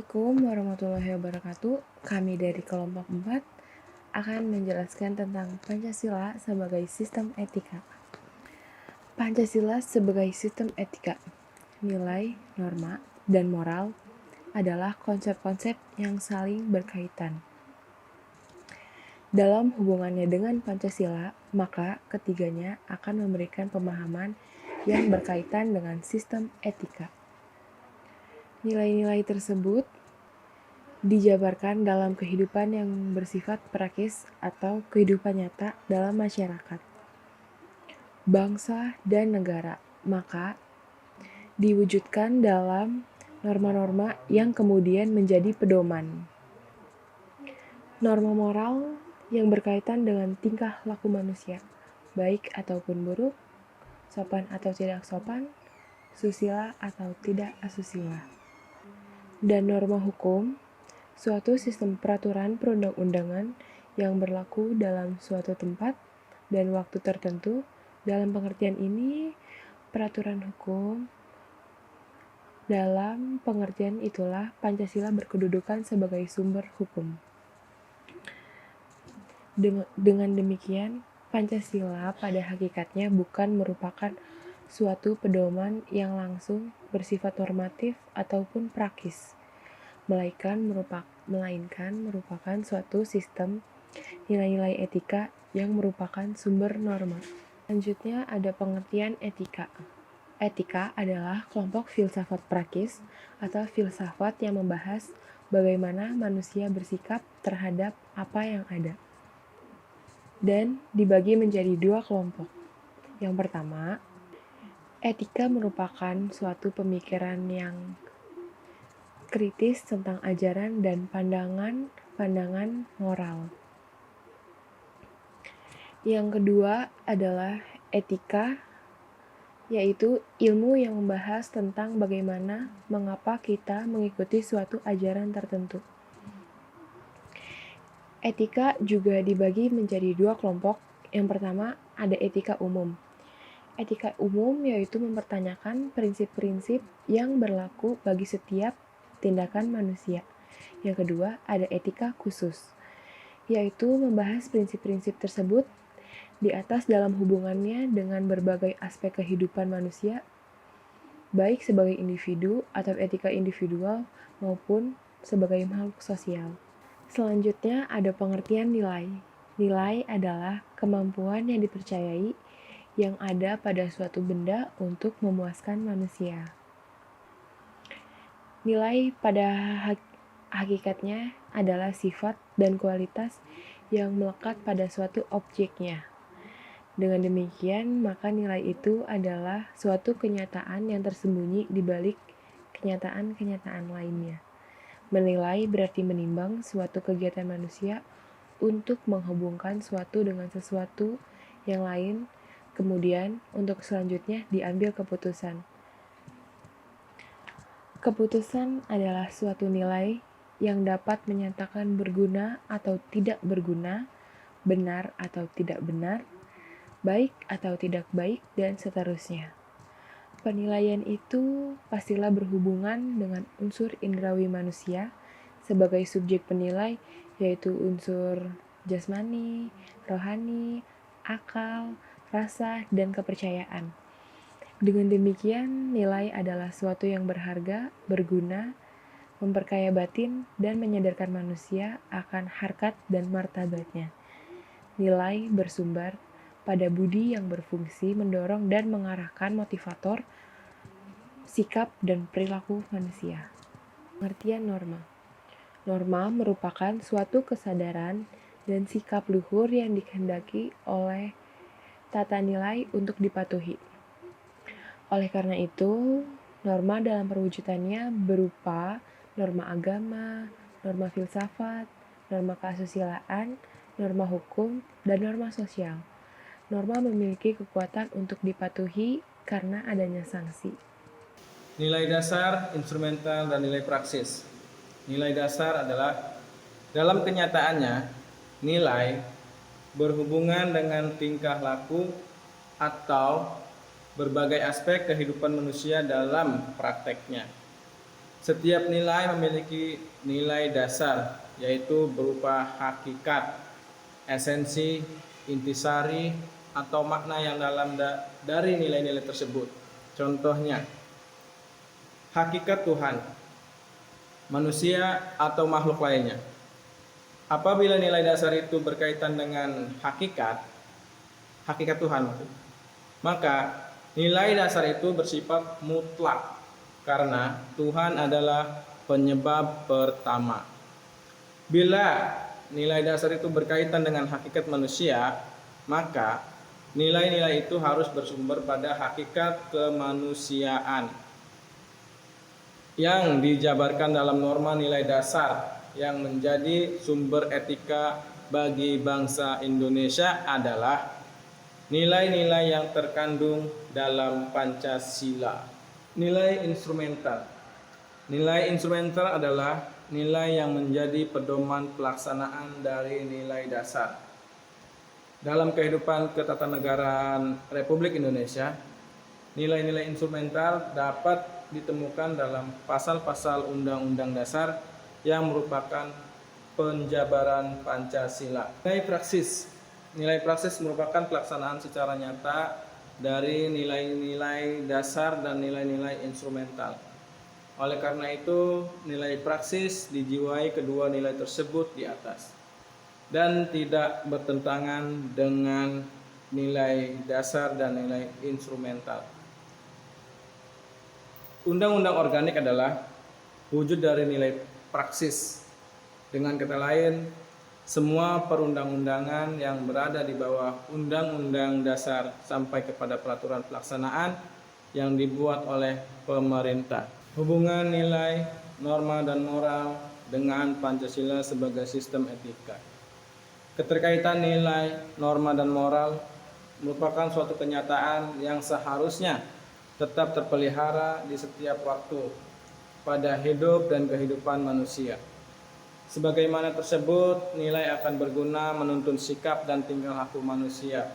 Assalamualaikum warahmatullahi wabarakatuh. Kami dari kelompok 4 akan menjelaskan tentang Pancasila sebagai sistem etika. Pancasila sebagai sistem etika, nilai, norma, dan moral adalah konsep-konsep yang saling berkaitan. Dalam hubungannya dengan Pancasila, maka ketiganya akan memberikan pemahaman yang berkaitan dengan sistem etika. Nilai-nilai tersebut dijabarkan dalam kehidupan yang bersifat praktis atau kehidupan nyata dalam masyarakat, bangsa, dan negara, maka diwujudkan dalam norma-norma yang kemudian menjadi pedoman. Norma moral yang berkaitan dengan tingkah laku manusia, baik ataupun buruk, sopan atau tidak sopan, susila atau tidak asusila. Dan norma hukum, suatu sistem peraturan perundang-undangan yang berlaku dalam suatu tempat dan waktu tertentu. Dalam pengertian ini, peraturan hukum dalam pengertian itulah Pancasila berkedudukan sebagai sumber hukum. Dengan demikian, Pancasila pada hakikatnya bukan merupakan suatu pedoman yang langsung bersifat normatif ataupun praktis, melainkan merupakan suatu sistem nilai-nilai etika yang merupakan sumber norma. Selanjutnya ada pengertian etika. Etika adalah kelompok filsafat praktis atau filsafat yang membahas bagaimana manusia bersikap terhadap apa yang ada, dan dibagi menjadi dua kelompok. Yang pertama, etika merupakan suatu pemikiran yang kritis tentang ajaran dan pandangan moral. Yang kedua adalah etika, yaitu ilmu yang membahas tentang bagaimana mengapa kita mengikuti suatu ajaran tertentu. Etika juga dibagi menjadi dua kelompok. Yang pertama ada etika umum. Etika umum yaitu mempertanyakan prinsip-prinsip yang berlaku bagi setiap tindakan manusia. Yang kedua ada etika khusus, yaitu membahas prinsip-prinsip tersebut di atas dalam hubungannya dengan berbagai aspek kehidupan manusia, baik sebagai individu atau etika individual maupun sebagai makhluk sosial. Selanjutnya ada pengertian nilai. Nilai adalah kemampuan yang dipercayai yang ada pada suatu benda untuk memuaskan manusia. Nilai pada hakikatnya adalah sifat dan kualitas yang melekat pada suatu objeknya. Dengan demikian, maka nilai itu adalah suatu kenyataan yang tersembunyi di balik kenyataan-kenyataan lainnya. Menilai berarti menimbang suatu kegiatan manusia untuk menghubungkan suatu dengan sesuatu yang lain, kemudian untuk selanjutnya diambil keputusan. Keputusan adalah suatu nilai yang dapat menyatakan berguna atau tidak berguna, benar atau tidak benar, baik atau tidak baik, dan seterusnya. Penilaian itu pastilah berhubungan dengan unsur indrawi manusia sebagai subjek penilai, yaitu unsur jasmani, rohani, akal, rasa, dan kepercayaan. Dengan demikian, nilai adalah suatu yang berharga, berguna, memperkaya batin, dan menyadarkan manusia akan harkat dan martabatnya. Nilai bersumber pada budi yang berfungsi mendorong dan mengarahkan motivator, sikap, dan perilaku manusia. Pengertian norma. Norma merupakan suatu kesadaran dan sikap luhur yang dikehendaki oleh tata nilai untuk dipatuhi. Oleh karena itu, norma dalam perwujudannya berupa norma agama, norma filsafat, norma keasusilaan, norma hukum, dan norma sosial. Norma memiliki kekuatan untuk dipatuhi karena adanya sanksi. Nilai dasar, instrumental, dan nilai praksis. Nilai dasar adalah dalam kenyataannya nilai berhubungan dengan tingkah laku atau berbagai aspek kehidupan manusia dalam prakteknya. Setiap nilai memiliki nilai dasar, yaitu berupa hakikat, esensi, intisari, atau makna yang dalam dari nilai-nilai tersebut. Contohnya, hakikat Tuhan, manusia, atau makhluk lainnya. Apabila nilai dasar itu berkaitan dengan hakikat Tuhan, maka nilai dasar itu bersifat mutlak karena Tuhan adalah penyebab pertama. Bila nilai dasar itu berkaitan dengan hakikat manusia, maka nilai-nilai itu harus bersumber pada hakikat kemanusiaan yang dijabarkan dalam norma nilai dasar yang menjadi sumber etika bagi bangsa Indonesia adalah nilai-nilai yang terkandung dalam Pancasila. Nilai instrumental. Nilai instrumental adalah nilai yang menjadi pedoman pelaksanaan dari nilai dasar. Dalam kehidupan ketatanegaraan Republik Indonesia, nilai-nilai instrumental dapat ditemukan dalam pasal-pasal Undang-Undang Dasar yang merupakan penjabaran Pancasila. Nilai praksis. Nilai praksis merupakan pelaksanaan secara nyata dari nilai-nilai dasar dan nilai-nilai instrumental. Oleh karena itu, nilai praksis dijiwai kedua nilai tersebut di atas dan tidak bertentangan dengan nilai dasar dan nilai instrumental. Undang-undang organik adalah wujud dari nilai praksis. Dengan kata lain, semua perundang-undangan yang berada di bawah Undang-Undang Dasar sampai kepada peraturan pelaksanaan yang dibuat oleh pemerintah. Hubungan nilai, norma, dan moral dengan Pancasila sebagai sistem etika. Keterkaitan nilai, norma, dan moral merupakan suatu kenyataan yang seharusnya tetap terpelihara di setiap waktu pada hidup dan kehidupan manusia. Sebagaimana tersebut, nilai akan berguna menuntun sikap dan tingkah laku manusia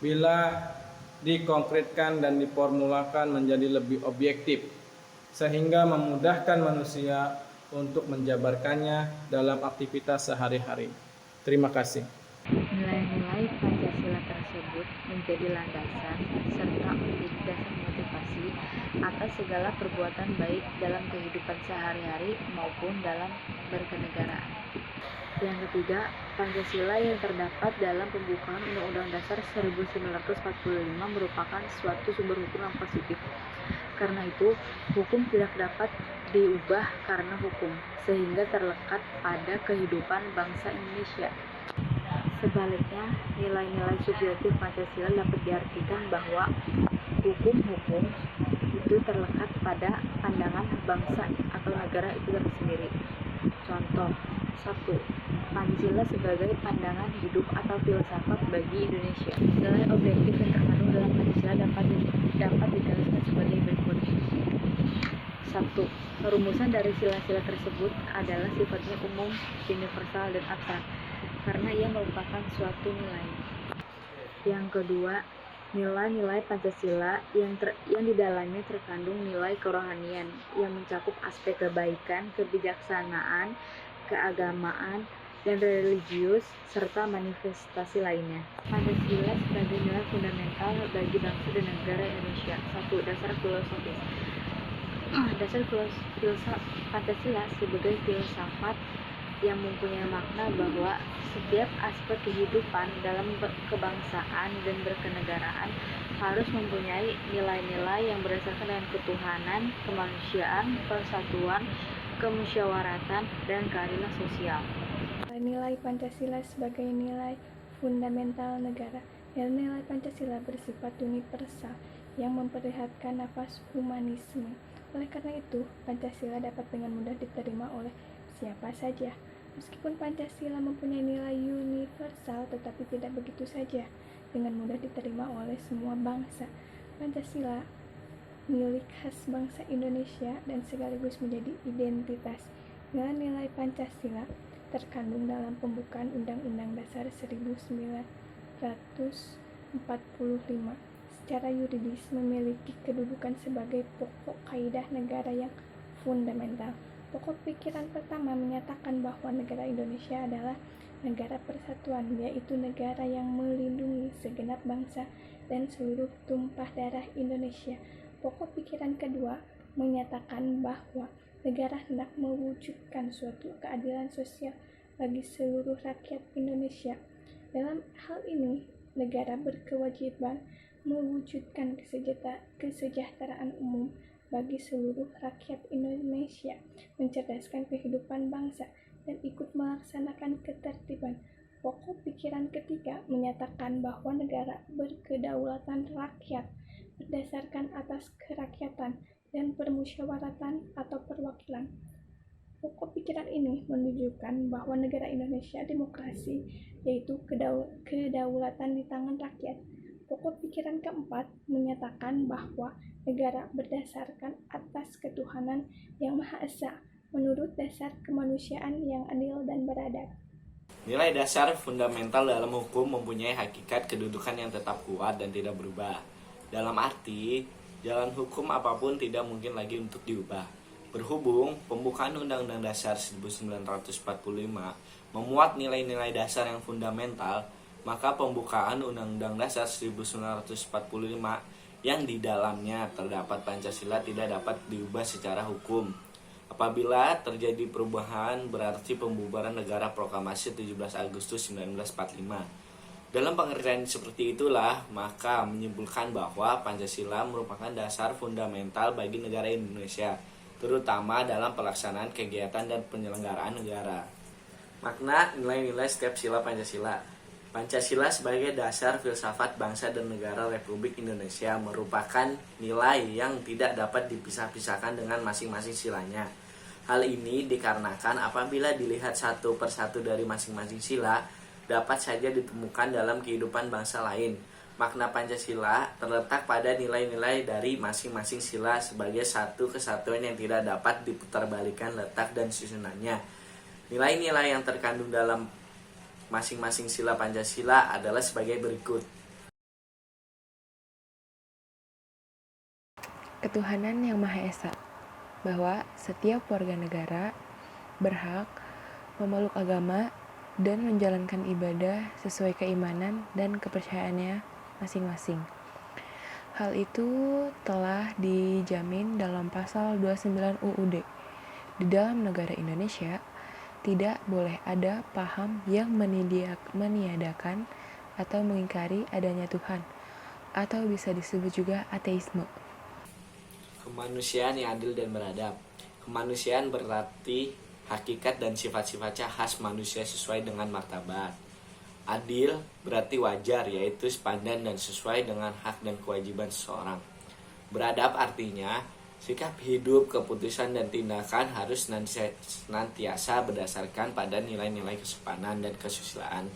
bila dikonkretkan dan diformulakan menjadi lebih objektif, sehingga memudahkan manusia untuk menjabarkannya dalam aktivitas sehari-hari. Terima kasih. Nilai-nilai Pancasila tersebut menjadi landasan serta menjadi dasar motivasi atas segala perbuatan baik dalam kehidupan sehari-hari maupun dalam berkenegaraan. Yang ketiga, Pancasila yang terdapat dalam pembukaan Undang-Undang Dasar 1945 merupakan suatu sumber hukum yang positif. Karena itu, hukum tidak dapat diubah karena hukum, sehingga terlekat pada kehidupan bangsa Indonesia. Sebaliknya, nilai-nilai subjektif Pancasila dapat diartikan bahwa hukum-hukum itu terlekat pada pandangan bangsa atau negara itu sendiri. Contoh, 1. Pancasila sebagai pandangan hidup atau filsafat bagi Indonesia. Nilai objektif yang terkandung dalam Pancasila dapat dijelaskan sebagai berikut. 1. Perumusan dari sila-sila tersebut adalah sifatnya umum, universal, dan abstrak karena ia merupakan suatu nilai. Yang kedua, nilai-nilai Pancasila yang di dalamnya terkandung nilai kerohanian yang mencakup aspek kebaikan, kebijaksanaan, keagamaan, dan religius, serta manifestasi lainnya. Pancasila sebagai nilai fundamental bagi bangsa dan negara Indonesia. 1. Dasar filosofis. Dasar Pancasila sebagai filsafat yang mempunyai makna bahwa setiap aspek kehidupan dalam kebangsaan dan berkenegaraan harus mempunyai nilai-nilai yang berdasarkan dengan ketuhanan, kemanusiaan, persatuan, kemusyawaratan, dan keadilan sosial. Nilai Pancasila sebagai nilai fundamental negara. Nilai Pancasila bersifat universal yang memperlihatkan nafas humanisme. Oleh karena itu, Pancasila dapat dengan mudah diterima oleh siapa saja. Meskipun Pancasila mempunyai nilai universal, tetapi tidak begitu saja dengan mudah diterima oleh semua bangsa. Pancasila milik khas bangsa Indonesia dan sekaligus menjadi identitas. Nilai-nilai Pancasila terkandung dalam pembukaan Undang-Undang Dasar 1945. Secara yuridis memiliki kedudukan sebagai pokok kaidah negara yang fundamental. Pokok pikiran pertama menyatakan bahwa negara Indonesia adalah negara persatuan, yaitu negara yang melindungi segenap bangsa dan seluruh tumpah darah Indonesia. Pokok pikiran kedua menyatakan bahwa negara hendak mewujudkan suatu keadilan sosial bagi seluruh rakyat Indonesia. Dalam hal ini, negara berkewajiban mewujudkan kesejahteraan umum bagi seluruh rakyat Indonesia, mencerdaskan kehidupan bangsa, dan ikut melaksanakan ketertiban. Pokok pikiran ketiga menyatakan bahwa negara berkedaulatan rakyat berdasarkan atas kerakyatan dan permusyawaratan atau perwakilan. Pokok pikiran ini menunjukkan bahwa negara Indonesia demokrasi, yaitu kedaulatan di tangan rakyat. Pokok pikiran keempat menyatakan bahwa negara berdasarkan atas ketuhanan yang Maha Esa, menurut dasar kemanusiaan yang adil dan beradab. Nilai dasar fundamental dalam hukum mempunyai hakikat kedudukan yang tetap kuat dan tidak berubah. Dalam arti, jalan hukum apapun tidak mungkin lagi untuk diubah. Berhubung pembukaan Undang-Undang Dasar 1945 memuat nilai-nilai dasar yang fundamental, maka pembukaan Undang-Undang Dasar 1945 yang di dalamnya terdapat Pancasila tidak dapat diubah secara hukum. Apabila terjadi perubahan, berarti pembubaran negara proklamasi 17 Agustus 1945. Dalam pengertian seperti itulah, maka menyimpulkan bahwa Pancasila merupakan dasar fundamental bagi negara Indonesia, terutama dalam pelaksanaan kegiatan dan penyelenggaraan negara. Makna nilai-nilai setiap sila Pancasila. Pancasila sebagai dasar filsafat bangsa dan negara Republik Indonesia merupakan nilai yang tidak dapat dipisah-pisahkan dengan masing-masing silanya. Hal ini dikarenakan apabila dilihat satu persatu dari masing-masing sila, dapat saja ditemukan dalam kehidupan bangsa lain. Makna Pancasila terletak pada nilai-nilai dari masing-masing sila sebagai satu kesatuan yang tidak dapat diputarbalikan letak dan susunannya. Nilai-nilai yang terkandung dalam masing-masing sila Pancasila adalah sebagai berikut. Ketuhanan yang Maha Esa, bahwa setiap warga negara berhak memeluk agama dan menjalankan ibadah sesuai keimanan dan kepercayaannya masing-masing. Hal itu telah dijamin dalam pasal 29 UUD. Di dalam negara Indonesia, tidak boleh ada paham yang meniadakan atau mengingkari adanya Tuhan, atau bisa disebut juga ateisme. Kemanusiaan yang adil dan beradab. Kemanusiaan berarti hakikat dan sifat-sifatnya khas manusia sesuai dengan martabat. Adil berarti wajar, yaitu sepadan dan sesuai dengan hak dan kewajiban seseorang. Beradab artinya sikap hidup, keputusan, dan tindakan harus senantiasa berdasarkan pada nilai-nilai kesopanan dan kesusilaan.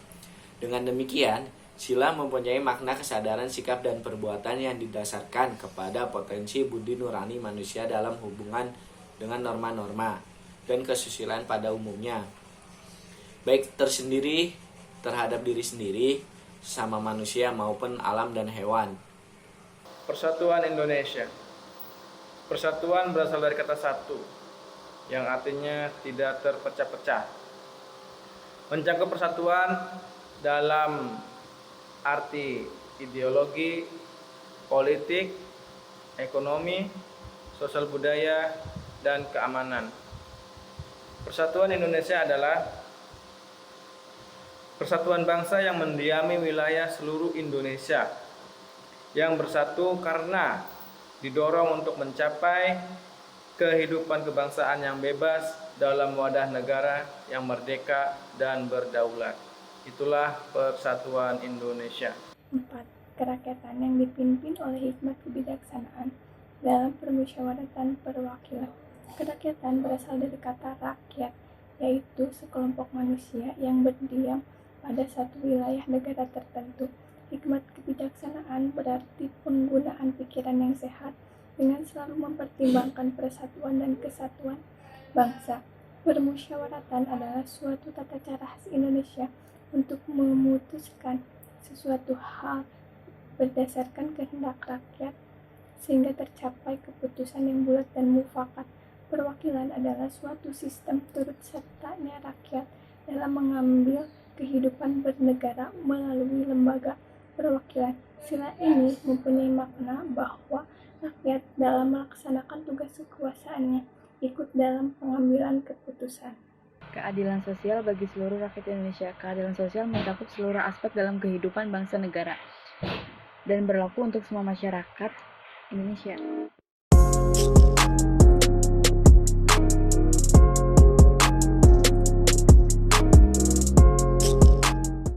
Dengan demikian, sila mempunyai makna kesadaran sikap dan perbuatan yang didasarkan kepada potensi budi nurani manusia dalam hubungan dengan norma-norma dan kesusilaan pada umumnya, baik tersendiri terhadap diri sendiri, sesama manusia maupun alam dan hewan. Persatuan Indonesia. Persatuan berasal dari kata satu, yang artinya tidak terpecah-pecah. Mencakup persatuan dalam arti ideologi, politik, ekonomi, sosial budaya, dan keamanan. Persatuan Indonesia adalah persatuan bangsa yang mendiami wilayah seluruh Indonesia, yang bersatu karena didorong untuk mencapai kehidupan kebangsaan yang bebas dalam wadah negara yang merdeka dan berdaulat. Itulah persatuan Indonesia. 4. Kerakyatan yang dipimpin oleh hikmat kebijaksanaan dalam permusyawaratan perwakilan. Kerakyatan berasal dari kata rakyat, yaitu sekelompok manusia yang berdiam pada satu wilayah negara tertentu. Hikmat kebijaksanaan berarti penggunaan pikiran yang sehat dengan selalu mempertimbangkan persatuan dan kesatuan bangsa. Permusyawaratan adalah suatu tata cara khas Indonesia untuk memutuskan sesuatu hal berdasarkan kehendak rakyat sehingga tercapai keputusan yang bulat dan mufakat. Perwakilan adalah suatu sistem turut sertanya rakyat dalam mengambil kehidupan bernegara melalui lembaga perwakilan. Sila ini mempunyai makna bahwa rakyat dalam melaksanakan tugas kekuasaannya ikut dalam pengambilan keputusan. Keadilan sosial bagi seluruh rakyat Indonesia. Keadilan sosial mencakup seluruh aspek dalam kehidupan bangsa negara dan berlaku untuk semua masyarakat Indonesia.